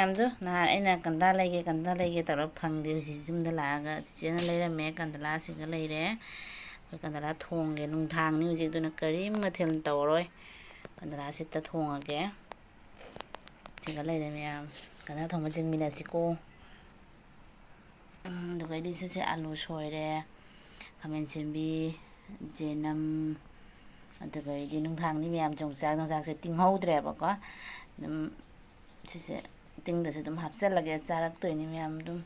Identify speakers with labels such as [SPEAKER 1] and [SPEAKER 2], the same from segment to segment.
[SPEAKER 1] ꯃꯌꯥꯝꯗꯨ ꯅꯍꯥꯟ ꯑꯩꯅ ꯀꯟꯗꯥ ꯂꯩꯒꯦ ꯇꯧꯔ ꯐꯪꯗꯦ ꯍꯧꯖꯤꯛ ꯌꯨꯝꯗ ꯂꯥꯛꯑꯒ ꯆꯤꯆꯦꯅ ꯂꯩꯔꯝꯃꯦ ꯀꯟꯗꯂꯥꯁꯤꯒ ꯂꯩꯔꯦ ꯑꯩꯈꯣꯏ ꯀꯟꯗꯂꯥ ꯊꯣꯡꯒꯦ ꯅꯨꯡꯊꯥꯡꯅꯤ ꯍꯧꯖꯤꯛ ꯑꯗꯨꯅ ꯀꯔꯤꯝ ꯃꯊꯦꯜ ꯇꯧꯔꯔꯣꯏ ꯀꯟꯗꯂꯥ ꯁꯤꯠꯇ ꯊꯣꯡꯉꯒꯦ ꯁꯤꯒ ꯂꯩꯔꯦ ꯃꯌꯥꯝ ꯀꯟꯗꯂꯥ ꯊꯣꯡꯕ ꯆꯤꯡꯃꯤꯟꯅꯁꯤꯀꯣ ꯑꯗꯨꯒ ꯑꯩꯗꯤ ꯁꯤꯁꯦ ꯑꯥꯂꯨ ꯁꯣꯏꯔꯦ ꯈꯥꯃꯦꯟ ꯑꯁꯤꯟꯕꯤ ꯆꯅꯝ ꯑꯗꯨꯒ ꯑꯩꯗꯤ ꯅꯨꯡꯊꯥꯡꯅꯤ ꯃꯌꯥꯝ ꯌꯣꯡꯆꯥꯛꯁꯦ ꯇꯤꯡꯍꯧꯗ꯭ꯔꯦꯕꯀꯣ ꯑꯗꯨꯝ ꯁꯤꯁꯦ ꯇꯤꯡꯗꯁꯨ ꯑꯗꯨꯝ ꯍꯥꯞꯆꯤꯜꯂꯒꯦ ꯆꯥꯔꯛꯇꯣꯏꯅꯤ ꯃꯌꯥꯝ ꯑꯗꯨꯝ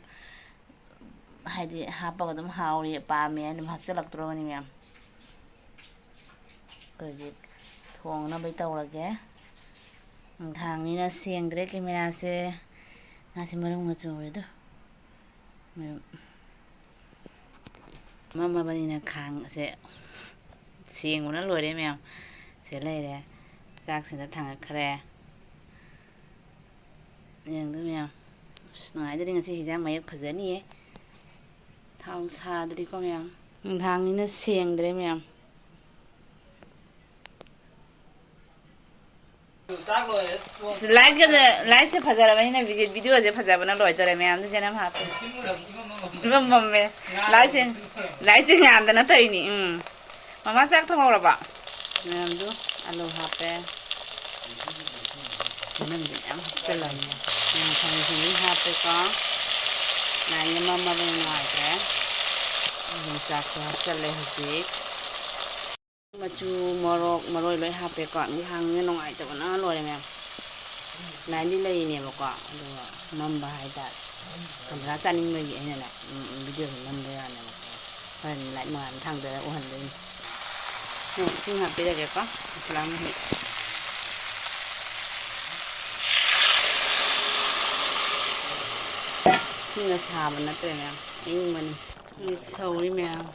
[SPEAKER 1] ꯍꯥꯏꯗꯤ ꯍꯥꯞꯄꯒ ꯑꯗꯨꯝ ꯍꯥꯎꯔꯤ ꯄꯥꯝꯃꯦ ꯑꯗꯨꯝ ꯍꯥꯞꯆꯤꯜꯂꯛꯇ꯭ꯔꯕꯅꯤ ꯃꯌꯥꯝ ꯍꯧꯖꯤꯛ ꯊꯣꯡꯅꯕꯩ ꯇꯧꯔꯒꯦ ꯅꯨꯡꯊꯥꯡꯅꯤꯅ ꯁꯦꯡꯗ꯭ꯔꯦ ꯀꯦꯃꯦꯔꯥꯁꯦ ꯉꯥꯁꯦ ꯃꯔꯨꯝꯒ ꯆꯣꯏꯔꯦꯗꯣ ꯃꯔꯨꯝ ꯃꯝꯃꯕꯅꯤꯅ ꯈꯥꯡꯁꯦ ꯁꯦꯡꯕꯅ ꯂꯣꯏꯔꯦ ꯃꯌꯥꯝ ꯁꯤ ꯂꯩꯔꯦ ꯆꯥꯛꯁꯤꯗ ꯊꯥꯡꯒꯠꯈ꯭ꯔꯦ ꯌꯦꯡꯗꯣ ꯃꯌꯥꯝ ꯑꯁ ꯅꯨꯡꯉꯥꯏꯗꯣꯔꯤ ꯉꯁꯤ ꯍꯤꯟꯖꯥꯡ ꯃꯌꯦꯛ ꯐꯖꯅꯤꯌꯦ ꯊꯥꯎ ꯁꯥꯗ꯭ꯔꯤꯀꯣ ꯃꯌꯥꯝ ꯅꯨꯡꯗꯥꯡꯅꯤꯅ ꯁꯦꯡꯗ꯭ꯔꯦ ꯃꯌꯥꯝ ꯂꯥꯏꯠꯁꯦ ꯐꯖꯔꯕꯅꯤꯅ ꯚꯤꯗꯤꯑꯣꯁꯦ ꯐꯖꯕꯅ ꯂꯣꯏꯗꯣꯔꯦ ꯃꯌꯥꯝꯗꯨ ꯖꯅꯝ ꯍꯥꯞꯄꯦ ꯃꯝꯃꯦ ꯂꯥꯏꯠꯁꯦ ꯉꯥꯟꯗꯅ ꯇꯧꯔꯤꯅꯤ ꯃꯃꯥ ꯆꯥꯛ ꯊꯣꯡꯍꯧꯔꯕ ꯃꯌꯥꯝꯗꯨ ꯑꯂꯨ ꯍꯥꯞꯄꯦ ꯆꯅꯝꯗꯤ ꯃꯌꯥꯝ ꯍꯥꯞꯆꯤꯜꯂꯕꯅꯦ ꯊꯥꯡꯁꯤꯡꯗꯤ ꯍꯥꯞꯄꯦꯀꯣ ꯂꯥꯏꯠꯅ ꯃꯝꯃꯕꯅꯤ ꯅꯨꯡꯉꯥꯏꯇ꯭ꯔꯦ ꯌꯣꯡꯆꯥꯛꯁꯨ ꯍꯥꯞꯆꯤꯜꯂꯦ ꯍꯧꯖꯤꯛ ꯃꯆꯨ ꯃꯣꯔꯣꯛ ꯃꯔꯣꯏ ꯂꯣꯏ ꯍꯥꯞꯄꯦꯀꯣ ꯅꯨꯡꯊꯥꯡꯅꯤꯅ ꯅꯨꯡꯉꯥꯏꯇꯕꯅ ꯂꯣꯏꯔꯦ ꯃꯌꯥꯝ ꯂꯥꯏꯟꯗꯤ ꯂꯩꯔꯤꯅꯦꯕꯀꯣ ꯑꯗꯨꯒ ꯃꯝꯕ ꯍꯥꯏꯇꯥꯔꯦ ꯀꯟꯗꯂꯥ ꯆꯥꯅꯤꯡꯕꯒꯤ ꯑꯩꯅ ꯚꯤꯗꯤꯑꯣꯁꯦ ꯅꯝꯕ ꯌꯥꯅꯦꯕꯀꯣ ꯍꯣꯔꯦꯟ ꯂꯥꯏꯠ ꯃꯉꯥꯟ ꯊꯥꯡꯗꯔ ꯎꯍꯟꯗꯣꯏꯅꯤ ꯏꯁꯤꯡ ꯍꯥꯞꯄꯤꯔꯒꯦꯀꯣ ꯃꯁꯂꯥ ꯃꯍꯤ ꯏꯁꯤꯡꯒ ꯁꯥꯕ ꯅꯠꯇ꯭ꯔꯦ ꯃꯌꯥꯝ ꯑꯌꯤꯡꯕꯅꯤ ꯁꯧꯔꯤ ꯃꯌꯥꯝ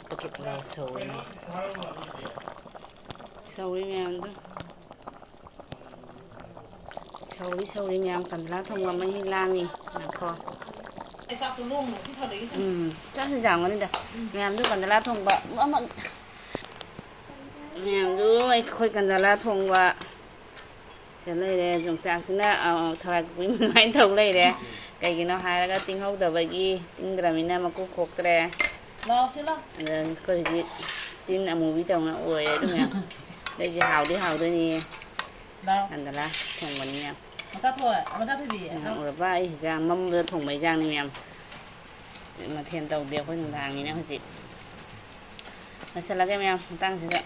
[SPEAKER 1] ꯄꯨꯇ꯭ꯔꯨꯛ ꯂꯥꯎ ꯁꯧꯔꯤ ꯃꯌꯥꯝꯗꯣ ꯁꯧꯔꯤ ꯃꯌꯥꯝ ꯀꯟꯗꯂꯥ ꯊꯣꯡꯕ ꯃꯍꯤ ꯂꯥꯡꯉꯤ ꯉꯥꯏꯈꯣ ꯆꯥꯛꯁꯤ ꯆꯥꯝꯒꯅꯤꯗ ꯃꯌꯥꯝꯗꯨ ꯀꯟꯗꯂꯥ ꯊꯣꯡꯕ ꯃꯌꯥꯝꯗꯨ ꯑꯩꯈꯣꯏ ꯀꯟꯗꯂꯥ ꯊꯣꯡꯕ ꯁꯤꯗ ꯂꯩꯔꯦ ꯌꯣꯡꯆꯥꯛꯁꯤꯅ ꯊꯔꯥꯛ ꯑꯗꯨꯃꯥꯏꯅ ꯇꯧ ꯂꯩꯔꯦ ꯀꯩꯒꯤꯅꯣ ꯍꯥꯏꯔꯒ ꯇꯤꯡꯍꯧꯗꯕꯒꯤ ꯇꯤꯡꯗ꯭ꯔꯕꯅꯤꯅ ꯃꯀꯨ ꯈꯣꯛꯇ꯭ꯔꯦ ꯑꯗ ꯑꯩꯈꯣꯏ ꯍꯧꯖꯤꯛ ꯇꯤꯟ ꯑꯃꯨꯕꯤ ꯇꯧꯅ ꯑꯣꯏꯔꯦ ꯑꯗꯨ ꯃꯌꯥꯝ ꯑꯩꯁꯦ ꯍꯥꯎꯗꯣꯏꯅꯤꯌꯦ ꯀꯟꯗꯂꯥ ꯊꯣꯡꯕꯅꯤ ꯃꯌꯥꯝ ꯎꯔꯕ ꯑꯩ ꯍꯤꯟꯖꯥꯡ ꯃꯝꯕꯗ ꯊꯣꯡꯕ ꯍꯤꯟꯖꯥꯡꯅꯤ ꯃꯌꯥꯝ ꯃꯊꯦꯜ ꯇꯧꯗꯦ ꯑꯩꯈꯣꯏ ꯅꯨꯡꯗꯥꯡꯅꯤꯅ ꯍꯧꯖꯤꯛ ꯂꯣꯏꯁꯤꯜꯂꯒꯦ ꯃꯌꯥꯝ ꯃꯇꯥꯡꯁꯤꯗ